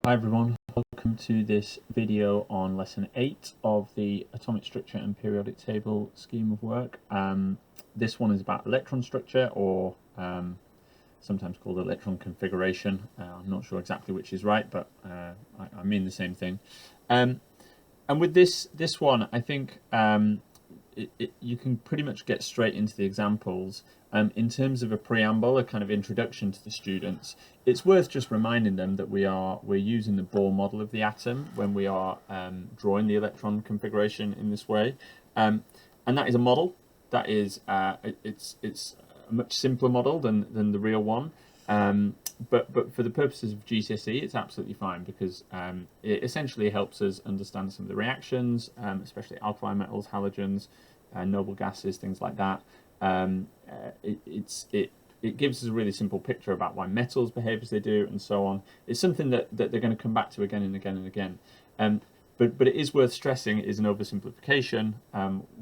Hi everyone, welcome to this video on lesson 8 of the atomic structure and periodic table scheme of work. This one is about electron structure, or sometimes called electron configuration. I'm not sure exactly which is right, but I mean the same thing. And with this one, I think you can pretty much get straight into the examples. In terms of a preamble, a kind of introduction to the students, it's worth just reminding them that we're using the Bohr model of the atom when we are drawing the electron configuration in this way, and that is a model. That is it's a much simpler model than the real one. But for the purposes of GCSE, it's absolutely fine because it essentially helps us understand some of the reactions, especially alkali metals, halogens, noble gases, things like that. It gives us a really simple picture about why metals behave as they do, and so on. It's something that they're going to come back to again and again and again. But it is worth stressing it is an oversimplification.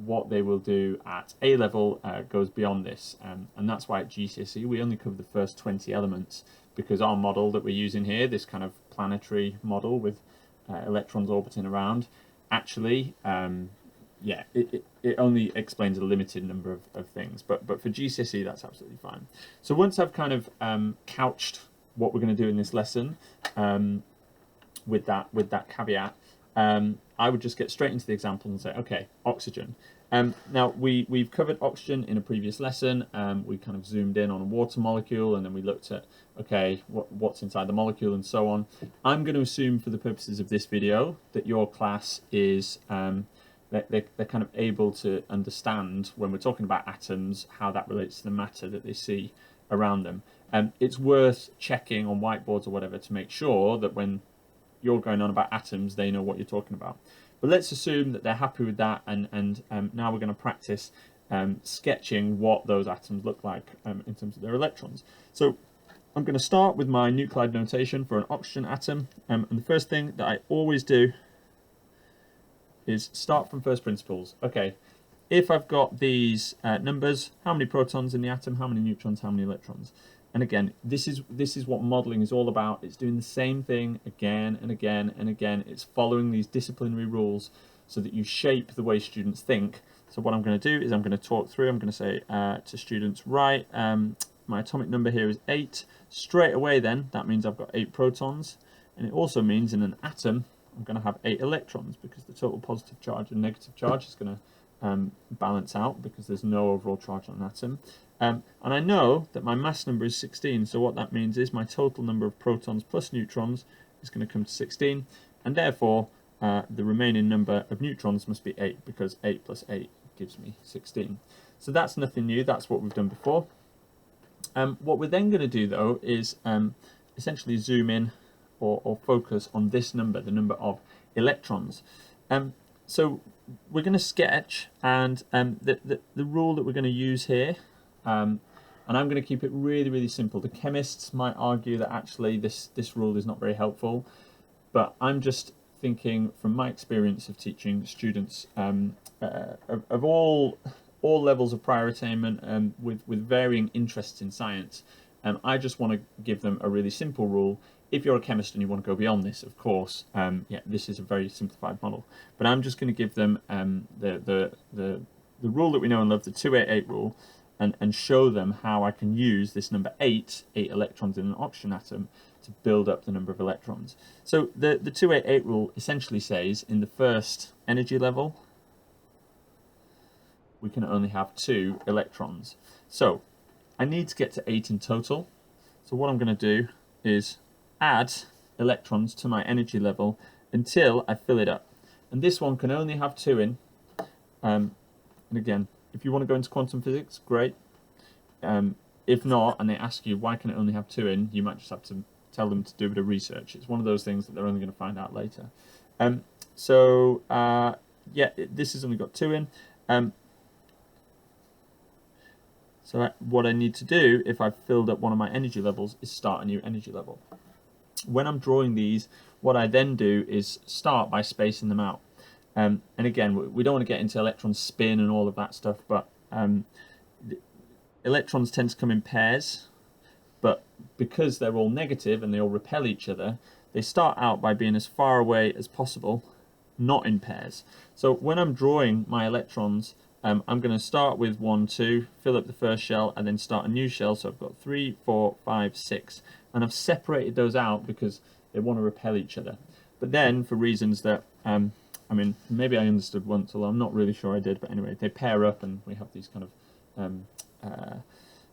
What they will do at A level goes beyond this, and that's why at GCSE we only cover the first 20 elements, because our model that we're using here, this kind of planetary model with electrons orbiting around, actually, it only explains a limited number of things. But for GCSE, that's absolutely fine. So once I've kind of couched what we're going to do in this lesson, with that caveat, I would just get straight into the example and say, okay, oxygen. Now we've covered oxygen in a previous lesson. We kind of zoomed in on a water molecule, and then we looked at, okay, what's inside the molecule and so on. I'm going to assume for the purposes of this video that your class is they're kind of able to understand, when we're talking about atoms, how that relates to the matter that they see around them. It's worth checking on whiteboards or whatever to make sure that when you're going on about atoms, they know what you're talking about. But let's assume that they're happy with that, and now we're going to practice sketching what those atoms look like in terms of their electrons. So I'm going to start with my nuclide notation for an oxygen atom, and the first thing that I always do is start from first principles. Okay, if I've got these numbers, how many protons in the atom, how many neutrons, how many electrons? And again, this is what modeling is all about. It's doing the same thing again and again and again. It's following these disciplinary rules so that you shape the way students think. So what I'm going to do is I'm going to talk through. I'm going to say to students, right, my atomic number here is 8. Straight away then, that means I've got 8 protons. And it also means in an atom, I'm going to have 8 electrons, because the total positive charge and negative charge is going to balance out because there's no overall charge on an atom. And I know that my mass number is 16, so what that means is my total number of protons plus neutrons is going to come to 16, and therefore the remaining number of neutrons must be 8, because 8 plus 8 gives me 16. So that's nothing new, that's what we've done before. What we're then going to do, though, is essentially zoom in or focus on this number, the number of electrons. So we're going to sketch, and the rule that we're going to use here, and I'm going to keep it really, really simple. The chemists might argue that actually this rule is not very helpful, but I'm just thinking from my experience of teaching students of all levels of prior attainment, with varying interests in science. I just want to give them a really simple rule. If you're a chemist and you want to go beyond this, of course, this is a very simplified model. But I'm just going to give them the rule that we know and love, the 288 rule, and show them how I can use this number 8 electrons in an oxygen atom, to build up the number of electrons. So the 288 rule essentially says in the first energy level, we can only have 2 electrons. So I need to get to 8 in total. So what I'm going to do is add electrons to my energy level until I fill it up. And this one can only have 2 in. And again, if you want to go into quantum physics, great. If not, and they ask you why can it only have 2 in, you might just have to tell them to do a bit of research. It's one of those things that they're only going to find out later. This has only got 2 in. So what I need to do, if I've filled up one of my energy levels, is start a new energy level. When I'm drawing these, what I then do is start by spacing them out. And again, we don't want to get into electron spin and all of that stuff, but electrons tend to come in pairs, but because they're all negative and they all repel each other, they start out by being as far away as possible, not in pairs. So when I'm drawing my electrons, I'm going to start with 1, 2, fill up the first shell, and then start a new shell. So I've got 3, 4, 5, 6, and I've separated those out because they want to repel each other. But then, for reasons that, I mean, maybe I understood once, although I'm not really sure I did, but anyway, they pair up and we have these kind of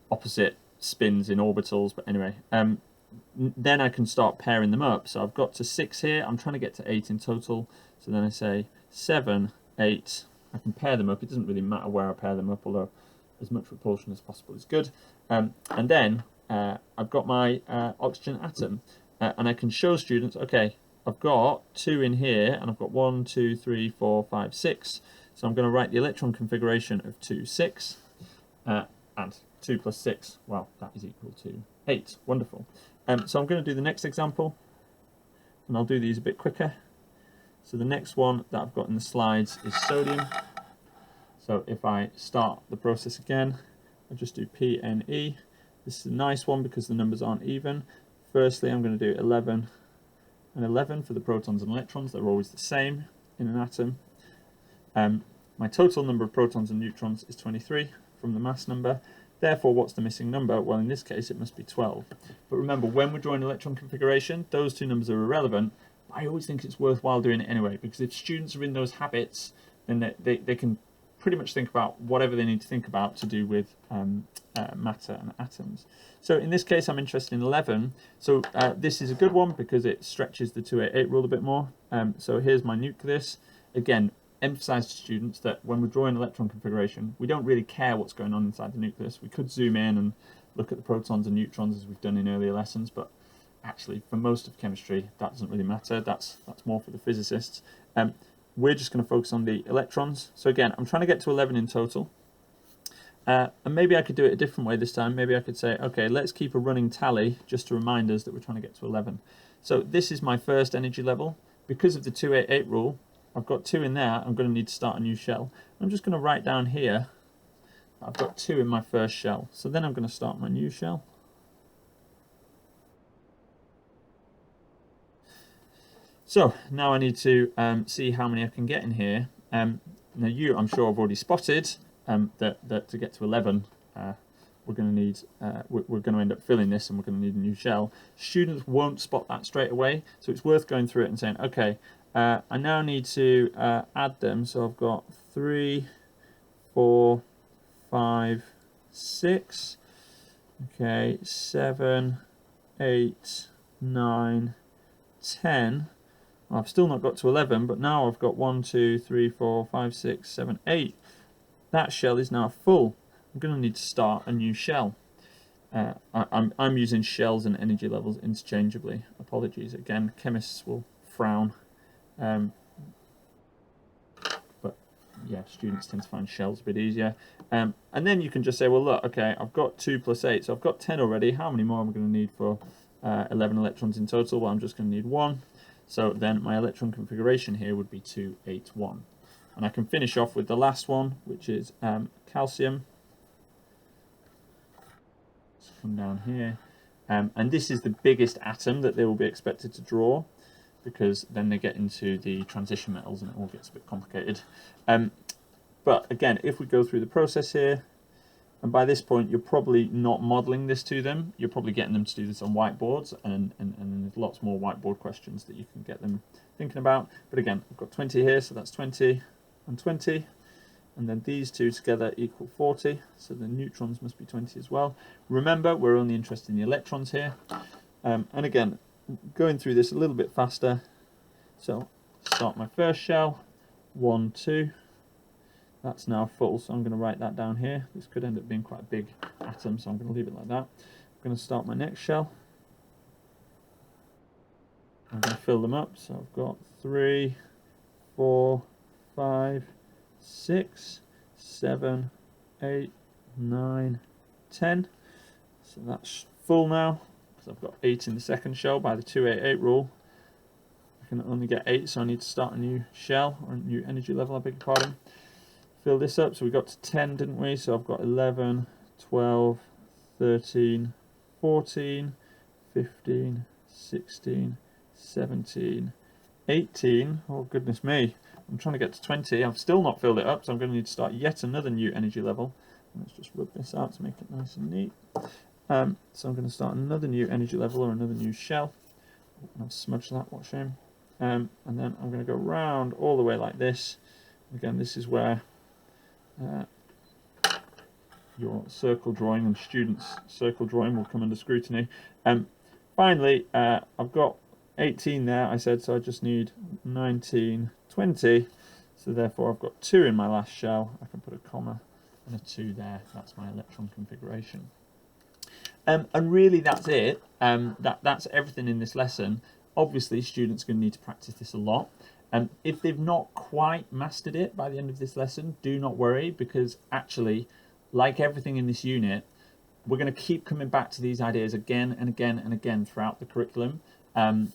opposite spins in orbitals. But anyway, then I can start pairing them up. So I've got to 6 here. I'm trying to get to 8 in total. So then I say 7, 8. I can pair them up. It doesn't really matter where I pair them up, although as much repulsion as possible is good. And then I've got my oxygen atom, and I can show students, okay, I've got 2 in here, and I've got 1, 2, 3, 4, 5, 6. So I'm going to write the electron configuration of 2, 6, and 2 plus 6, well, that is equal to 8. Wonderful. So I'm going to do the next example, and I'll do these a bit quicker. So the next one that I've got in the slides is sodium. So if I start the process again, I'll just do PNE. This is a nice one because the numbers aren't even. Firstly, I'm going to do 11 and 11 for the protons and electrons. They're always the same in an atom. My total number of protons and neutrons is 23 from the mass number. Therefore, what's the missing number? Well, in this case, it must be 12. But remember, when we're drawing electron configuration, those two numbers are irrelevant. I always think it's worthwhile doing it anyway, because if students are in those habits, then they can pretty much think about whatever they need to think about to do with matter and atoms. So in this case, I'm interested in 11. So this is a good one because it stretches the 288 rule a bit more. So here's my nucleus. Again, emphasize to students that when we're drawing electron configuration, we don't really care what's going on inside the nucleus. We could zoom in and look at the protons and neutrons as we've done in earlier lessons, but actually for most of chemistry that doesn't really matter. That's more for the physicists. We're just going to focus on the electrons. So again, I'm trying to get to 11 in total, and maybe I could do it a different way this time. Maybe I could say, okay, let's keep a running tally just to remind us that we're trying to get to 11. So this is my first energy level. Because of the 288 rule, I've got 2 in there. I'm going to need to start a new shell. I'm just going to write down here I've got 2 in my first shell. So then I'm going to start my new shell. So now I need to see how many I can get in here. Now I'm sure I've already spotted that to get to 11, we're going to need, we're going to end up filling this and we're going to need a new shell. Students won't spot that straight away, so it's worth going through it and saying, okay, I now need to add them. So I've got 3, 4, 5, 6, okay, 7, 8, 9, 10. I've still not got to 11, but now I've got 1, 2, 3, 4, 5, 6, 7, 8. That shell is now full. I'm going to need to start a new shell. I'm using shells and energy levels interchangeably. Apologies. Again, chemists will frown. But yeah, students tend to find shells a bit easier. And then you can just say, well, look, okay, I've got 2 plus 8, so I've got 10 already. How many more am I going to need for 11 electrons in total? Well, I'm just going to need 1. So then my electron configuration here would be 281. And I can finish off with the last one, which is calcium. Let's come down here. And this is the biggest atom that they will be expected to draw, because then they get into the transition metals and it all gets a bit complicated. But again, if we go through the process here, and by this point you're probably not modelling this to them, you're probably getting them to do this on whiteboards, and there's lots more whiteboard questions that you can get them thinking about. But again, I've got 20 here, so that's 20 and 20, and then these two together equal 40, so the neutrons must be 20 as well. Remember, we're only interested in the electrons here. And again, going through this a little bit faster, so start my first shell, 1, 2. That's now full, so I'm going to write that down here. This could end up being quite a big atom, so I'm going to leave it like that. I'm going to start my next shell. I'm going to fill them up, so I've got 3, 4, 5, 6, 7, 8, 9, 10. So that's full now, because I've got 8 in the second shell by the 288 rule. I can only get 8, so I need to start a new shell, or a new energy level, I beg your pardon. Fill this up, so we got to 10, didn't we? So I've got 11, 12, 13, 14, 15, 16, 17, 18. Oh, goodness me. I'm trying to get to 20. I've still not filled it up, so I'm going to need to start yet another new energy level. Let's just rub this out to make it nice and neat. So I'm going to start another new energy level or another new shell. Oh, I've smudged that, what a shame. And then I'm going to go round all the way like this. Again, this is where your circle drawing and students' circle drawing will come under scrutiny. Finally, I've got 18 there, I said, so I just need 19, 20. So therefore I've got 2 in my last shell. I can put a comma and a 2 there. That's my electron configuration. And really that's it. That's everything in this lesson. Obviously students are going to need to practice this a lot. If they've not quite mastered it by the end of this lesson, do not worry, because actually, like everything in this unit, we're going to keep coming back to these ideas again and again and again throughout the curriculum. And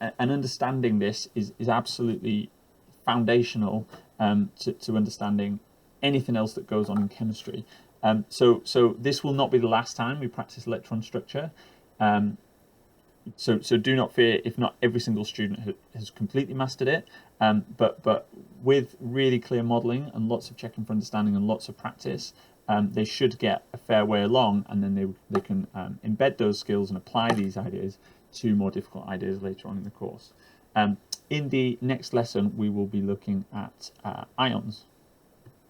understanding this is absolutely foundational to understanding anything else that goes on in chemistry. So this will not be the last time we practice electron structure. So do not fear if not every single student has completely mastered it, but with really clear modelling and lots of checking for understanding and lots of practice, they should get a fair way along, and then they can embed those skills and apply these ideas to more difficult ideas later on in the course. In the next lesson, we will be looking at ions.